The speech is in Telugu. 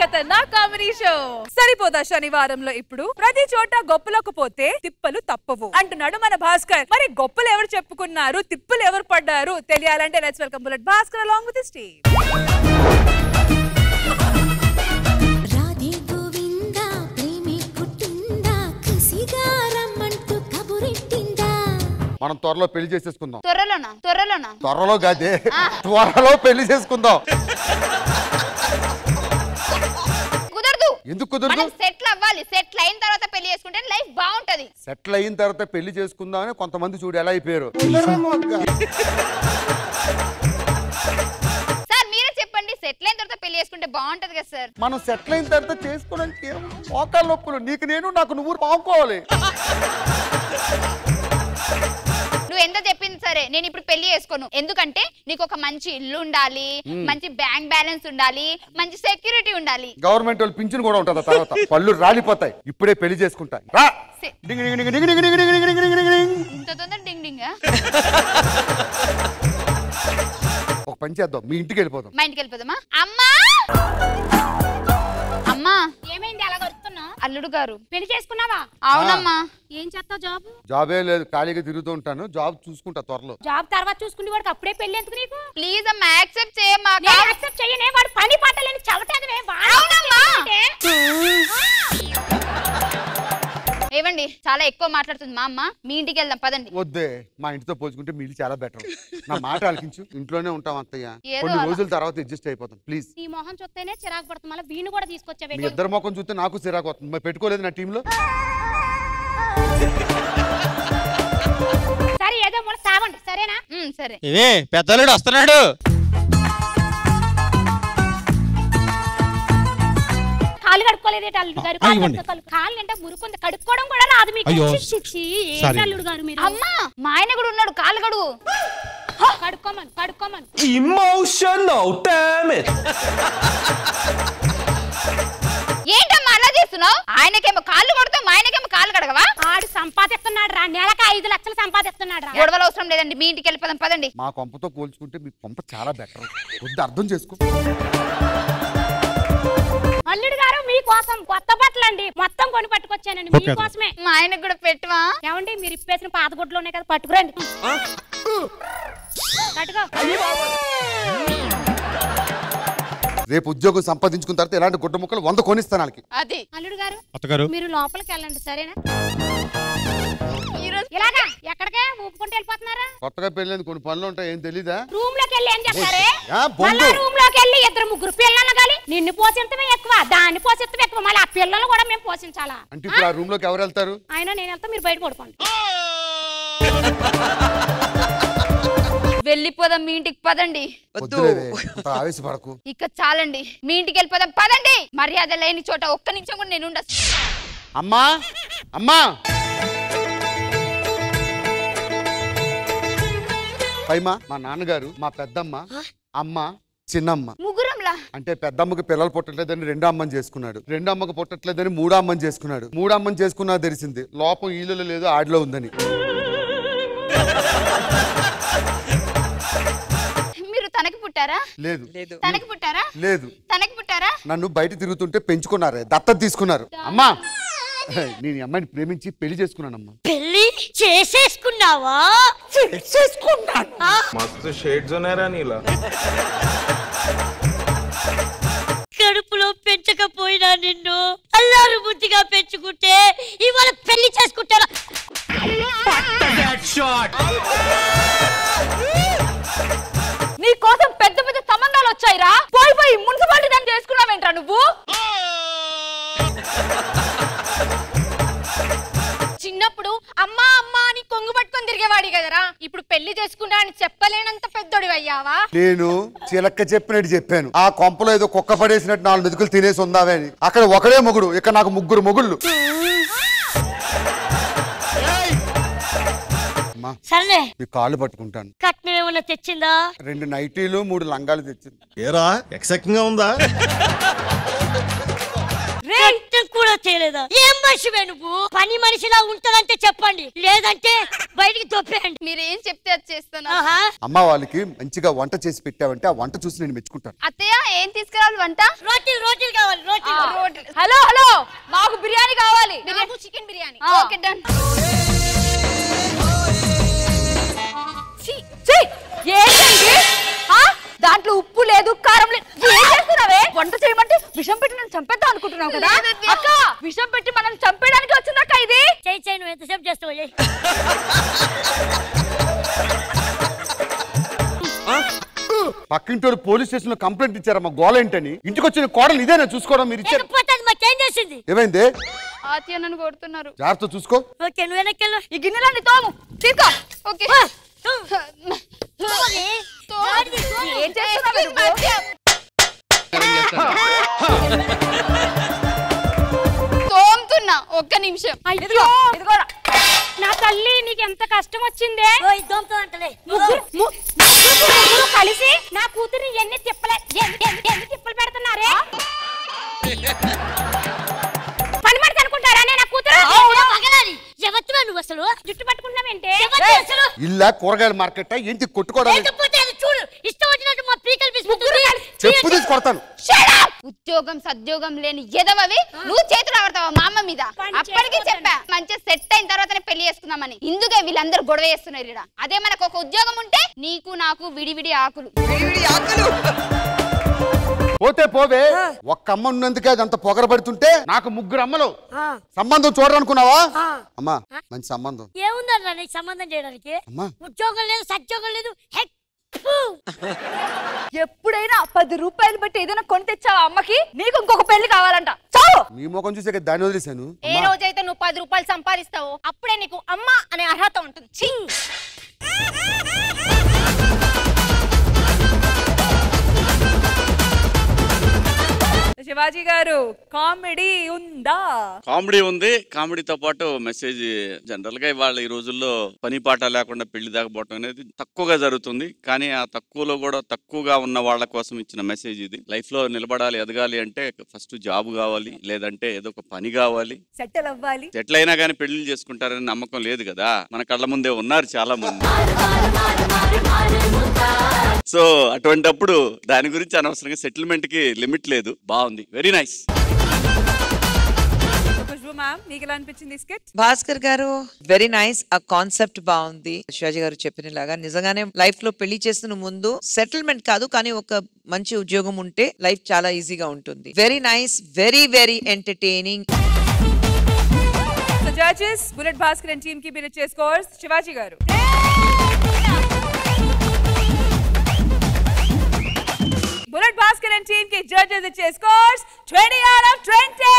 ఖతర్నాక్ కామెడీ షో సరిపోదా శనివారంలో ఇప్పుడు ప్రతి చోట గొప్పలకు పోతే తిప్పలు తప్పవు అంటున్నాడు మన భాస్కర్. మరి గొప్పలు ఎవరు చెప్పుకున్నారు, తిప్పలు ఎవరు పడ్డారు తెలియాలంటే let's welcome bullet Bhaskar along with his team. మనం త్వరలో పెళ్లి చేసేసుకుందాం. త్వరలో కాదే, త్వరలో పెళ్లి చేసుకుందాం. కుదరదు. ఎందుకు కుదరదు? సెటిల్ అవ్వాలి. సెటిల్ అయిన తర్వాత పెళ్లి చేసుకుంటే లైఫ్ బాగుంటది. సెటిల్ అయిన తర్వాత పెళ్లి చేసుకుందాం అని కొంతమంది చూడు ఎలా అయిపోయారు. సార్ మీరే చెప్పండి, సెటిల్ అయిన తర్వాత పెళ్లి చేసుకుంటే బాగుంటది కదా సార్? మనం సెటిల్ అయిన తర్వాత చేసుకోవడానికి మోకాళ్ళ నొప్పులు, నీకు నేను నాకు నువ్వు బాగుకోవాలి. నువ్వు ఎంత చెప్పింది సరే, నేను ఇప్పుడు పెళ్లి చేసుకోను. ఎందుకంటే నీకు ఒక మంచి ఇల్లు ఉండాలి, మంచి బ్యాంక్ బ్యాలెన్స్ ఉండాలి, మంచి సెక్యూరిటీ ఉండాలి. గవర్నమెంట్ వాళ్ళు పింఛన్ కూడా ఉంటుందా? తర్వాత పళ్ళు రాలిపోతాయి. ఇప్పుడే పెళ్లి చేసుకుంటా. ఇంత తొందర డింగ్ డింగ్. ఒక పని చేద్దాం, మీ ఇంటికి వెళ్ళిపోదాం. మా ఇంటికి వెళ్ళిపోదామా? అమ్మా అమ్మా, ఏమైంది అలా వస్తున్నావు? అల్లుడు గారు పెళ్లి చేసుకున్నావా? అవునమ్మా. ఏం చేస్తావు జాబ్? జాబే లేదు, ఖాళీగా తిరుగుతూ ఉంటాను. జాబ్ చూసుకుంటా త్వరలో. జాబ్ తర్వాత చూసుకునే వాడికి అప్పుడే పెళ్లి ఎందుకు నీకు? ప్లీజ్ అమ్మా యాక్సెప్ట్ చేయమ్మా. నేను యాక్సెప్ట్ చేయనే, వాడు పని పట్టలేని చవటేదవే. ఏవండి చాలా ఎక్కువ మాట్లాడుతుంది మా అమ్మ. మీ ఇంటికి వెళ్దాం పదండి. వద్దే, మా ఇంటితో పోల్చుకుంటే మీ ఇల్లు చాలా బెటర్. నా మాట ఆలకించు. ఇంట్లోనే ఉంటాం అత్తయ్య. ఏదో కొన్ని అలా. రోజుల తర్వాత అడ్జస్ట్ అయిపోతాం ప్లీజ్. నీ మొహం చూస్తేనే చిరాకు పడుతుంది, మళ్ళీ వీణు కూడా తీసుకొచ్చావే. మీ ఇద్దరు ముఖం చూస్తే నాకు చిరాకు వస్తుంది. మరి పెట్టుకోలేదు నా టీంలో. సరే ఏదో మూల సావండి, సరేనా? సరే. ఇవే పెద్దలుడు వస్తున్నాడు. కాళ్ళు కడుక్కోలేదేట అల్లుడు గారు? కాళ్ళు అంటే మురుకుంది, కడుక్కోవడం కూడా రాదు మీకు. అల్లుడు గారు మీరు. అమ్మా మా ఆయన కూడా ఉన్నాడు, కాళ్ళు కడుగు. కడుక్కోమని కడుక్కోమని. Emotional damage. ఏంటమ్మా అలా చేస్తున్నావు? ఆయనకేమో కాళ్ళు కొడతావు, మా ఆయనకేమో కాళ్ళు కడగవా? ఆడు సంపాదిస్తున్నాడు రా, నెలకు 5 లక్షలు సంపాదిస్తున్నాడు రా. గొడవలు అవసరం లేదండి, మీ ఇంటికి వెళ్ళిపోదాం పదండి. మా కొంపతో పోల్చుకుంటే మీ కొంప చాలా బెటర్. వద్దు, అర్థం చేసుకో. అల్లుడు గారు మీకోసం కొత్త బట్టలు అండి మొత్తం కొని పట్టుకొచ్చానండి మీకోసమే. మా ఆయనకు కూడా పెట్టవా? ఏమండి మీరు ఇప్పేసిన పాత గుడ్లు ఉన్నాయి కదా, పట్టుకురండి. కట్టుకో. రేపు ఉద్యోగం సంపాదించుకున్న తర్వాత ఇలాంటి గుడ్డ ముక్కలు 100 కొనిస్తాను వాళ్ళకి. అది అల్లుడు గారు అత్తగారు మీరు లోపలికి వెళ్ళండి సరేనా? ఇలాగా ఎక్కడికే ఊపుకుంటూ వెళ్ళిపోతున్నారా? కొత్తగా పెళ్ళింది, కొన్ని పనులు ఉంటాయి, ఏం తెలీదా? రూమ్ లోకి వెళ్ళి ఏం చేస్తారే? మళ్ళా రూమ్ లోకి వెళ్ళి 2-3 పిల్లలు కాలి, నిన్ను పోషించమే ఎక్కువ, దాన్ని పోషించమే ఎక్కువ, మళ్ళీ ఆ పిల్లలు కూడా మేము పోషించాలా? అంటే ఇప్పుడు ఆ రూమ్ లోకి ఎవరు వెళ్తారు? ఆయన నేను వెళ్తా, మీరు బయట పడుకోండి. వెళ్ళిపోదాం, మీ ఇంటికి పదండి. ఆవేశపడకు. ఇక చాలండి, మీ ఇంటికి వెళ్ళిపోదాం పదండి. మర్యాద లేని చోట ఒక్క నిమిషం కూడా నేను ఉండను. అమ్మా అమ్మా, పైమా మా నాన్నగారు, మా పెద్దమ్మ, అమ్మ, చిన్నమ్మ ముగ్గురంలా. అంటే పెద్దమ్మకి పిల్లలు పుట్టట్లేదని 2వ అమ్మని చేసుకున్నాడు, 2వ అమ్మకి పుట్టట్లేదని 3వ అమ్మని చేసుకున్నాడు, 3వ అమ్మని చేసుకున్నా తెలిసింది లోపం ఈలో లేదు ఆడిలో ఉందని. మీరు తనకి పుట్టారా? లేదు. తనకి పుట్టారా? లేదు. తనకి పుట్టారా? నన్ను బయట తిరుగుతుంటే పెంచుకున్నారే, దత్తత తీసుకున్నారు. అమ్మా నేను ఈ అమ్మాయిని ప్రేమించి పెళ్లి చేసుకున్నానమ్మా. పెళ్లి చేసేసుకున్నావా? చేసుకున్నాను. మస్తు షేడ్స్ ఉన్నారా నీలా? కడుపులో పెంచకపోయినా నిన్ను అల్లారు బుద్ధిగా పెంచుకుంటే ఇవాళ పెళ్లి చేసుకుంటారా? నీ కోసం పెద్ద పెద్ద సంబంధాలు వచ్చాయిరా. పోయి మున్సిపాలిటీ దాన్ని చేసుకున్నావేంట్రా నువ్వు? చిన్నప్పుడు అమ్మా అమ్మా అని కొంగు పట్టుకొని తిరిగేవాడి కదరా, ఇప్పుడు పెళ్లి చేసుకుంటా అని చెప్పలేనంత పెద్దోడి అయ్యావా? నేను చిలక్క చెప్పినట్టు చెప్పాను. ఆ కొంపలో ఏదో కుక్క పడేసినట్టు 4 మెతుకులు తినేసి ఉందావే అని. అక్కడ ఒకడే మొగుడు, ఇక్కడ నాకు 3 మొగుళ్ళు. సరే మీ కాళ్ళు పట్టుకుంటాను. కట్నం ఏమన్నా తెచ్చిందా? 2 నైటీలు 3 లంగాలు తెచ్చింది. ఏరా ఎక్సైటింగ్ గా ఉందా? రే కూడా చేయలేదా? ఏం మనిషివే నువ్వు? పని మనిషిలా ఉంటదంటే చెప్పండి, లేదంటే బయటికి తొప్పేయండి. మీరు ఏం చెప్తే అది చేస్తాను. అమ్మ వాళ్ళకి మంచిగా వంట చేసి పెట్టావంటే ఆ వంట చూసి నేను మెచ్చుకుంటాను. అత్తయ్య ఏం తీసుకురావాలి వంట? రోటీలు కావాలి, రోటీలు. హలో హలో, మాకు బిర్యానీ కావాలి. చికెన్ బిర్యానీ. Okay done. ఏంటండి దాంట్లో ఉప్పు లేదు, కారం లేదు, ఏం చేస్తున్నావే? వంట చేయమంటే విషం పెట్టి నన్ను చంపేద్దాం అనుకుంటున్నావు కదా అక్క? విషం పెట్టి మనం చంపేయడానికి వచ్చిందక్క ఇది. చేయి నువ్వు ఎంతసేపు చేస్తావు? పక్కింటి పోలీస్ స్టేషన్ లో కంప్లైంట్ ఇచ్చారమ్మా గోల ఏంటని. ఇంటికి వచ్చిన కోడలు ఇదేనా చూసుకోవడం? మీరు ఇచ్చారు. మాకేం చేసింది? ఏమైంది? ఆత్య నన్ను కొడుతున్నారు. జాగ్రత్త చూసుకో. ఓకే నువ్వు వెనక్కెళ్ళు. ఈ గిన్నెలన్నీ తోము, తీసుకో. ఓకే ఏం చేస్తున్నావు? తోముతున్నా, ఒక్క నిమిషం. ఇదిగోరా నా తల్లి, నీకు ఎంత కష్టం వచ్చిందే? ముగ్గురు కలిసి నా కూతురిని ఎన్ని తిప్పలు పెడుతున్నారే? పని మనిషి అనుకుంటారా నా కూతురు? ఎవత్తువా నువ్వు అసలు? జుట్టు పట్టుకున్నావేంటే? ఇల్లా కూరగాయల మార్కెట్ ఏంటి కొట్టుకోవడం? చూడు, ఇష్టం వచ్చినట్టు మా పీకలు చెప్పు తీసి కొడతాను. ఉద్యోగం సద్యోగం లేని ఎదవవి నువ్వు చేతులు ఆడతావా మా అమ్మ మీద? అప్పటికి చెప్పా మంచిగా సెట్ అయిన తర్వాతనే పెళ్లి చేసుకుందామని. ఇందుకే వీళ్ళందరూ గొడవ చేస్తున్నారు ఇక్కడ. అదే మనకు ఒక ఉద్యోగం ఉంటే నీకు నాకు విడివిడి ఆకులు. పోతే పోవే, ఒక్క అమ్మ ఉన్నందుకే అదంత పొగరబడుతుంటే నాకు ముగ్గురు అమ్మలు సంబంధం చూడరనుకున్నావా? అమ్మా మంచి సంబంధం ఏముందన్నా నీకు సంబంధం చేయడానికి? అమ్మా ఉద్యోగం లేదు, సద్యోగం లేదు. ఎప్పుడైనా 10 రూపాయలు బట్టి ఏదైనా కొని తెచ్చావా అమ్మకి? నీకు ఇంకొక పెళ్లి కావాలంట. చావు. నీ ముఖం చూసే దాన్ని వదిలేశాను. ఏ రోజైతే నువ్వు 10 రూపాయలు సంపాదిస్తావో అప్పుడే నీకు అమ్మ అనే అర్హత ఉంటుంది. శివాజీ గారు కామెడీ ఉందా? కామెడీ ఉంది. కామెడీతో పాటు మెసేజ్. జనరల్ గా ఇవాళ ఈ రోజుల్లో పని పాట లేకుండా పెళ్లి దాకా పోవటం అనేది తక్కువగా జరుగుతుంది. కానీ ఆ తక్కువలో కూడా తక్కువగా ఉన్న వాళ్ళ కోసం ఇచ్చిన మెసేజ్ ఇది. లైఫ్ లో నిలబడాలి, ఎదగాలి అంటే ఫస్ట్ జాబ్ కావాలి, లేదంటే ఏదో ఒక పని కావాలి, సెటిల్ అవ్వాలి. సెటిల్ అయినా కానీ పెళ్లి చేసుకుంటారని నమ్మకం లేదు కదా. మన కళ్ళ ముందే ఉన్నారు చాలా మంది. సో అటువంటప్పుడు దాని గురించి అనవసరంగా సెటిల్మెంట్ కి లిమిట్ లేదు. బాగుంది, వెరీ నైస్. భాస్కర్ గారు వెరీ నైస్. ఆ కాన్సెప్ట్ బాగుంది. శివాజీ గారు చెప్పినలాగా నిజంగానే లైఫ్ లో పెళ్లి చేస్తున్న ముందు సెటిల్మెంట్ కాదు కానీ ఒక మంచి ఉద్యోగం ఉంటే లైఫ్ చాలా ఈజీగా ఉంటుంది. Very nice, very very entertaining. Judges bullet Bhaskar and team కి మీరు ఇచ్చే స్కోర్స్. శివాజీ గారు బుల్లెట్ భాస్కర్ అండ్ టీమ్ కి జడ్జెస్ ఇచ్చే స్కోర్స్ 20 out of 20.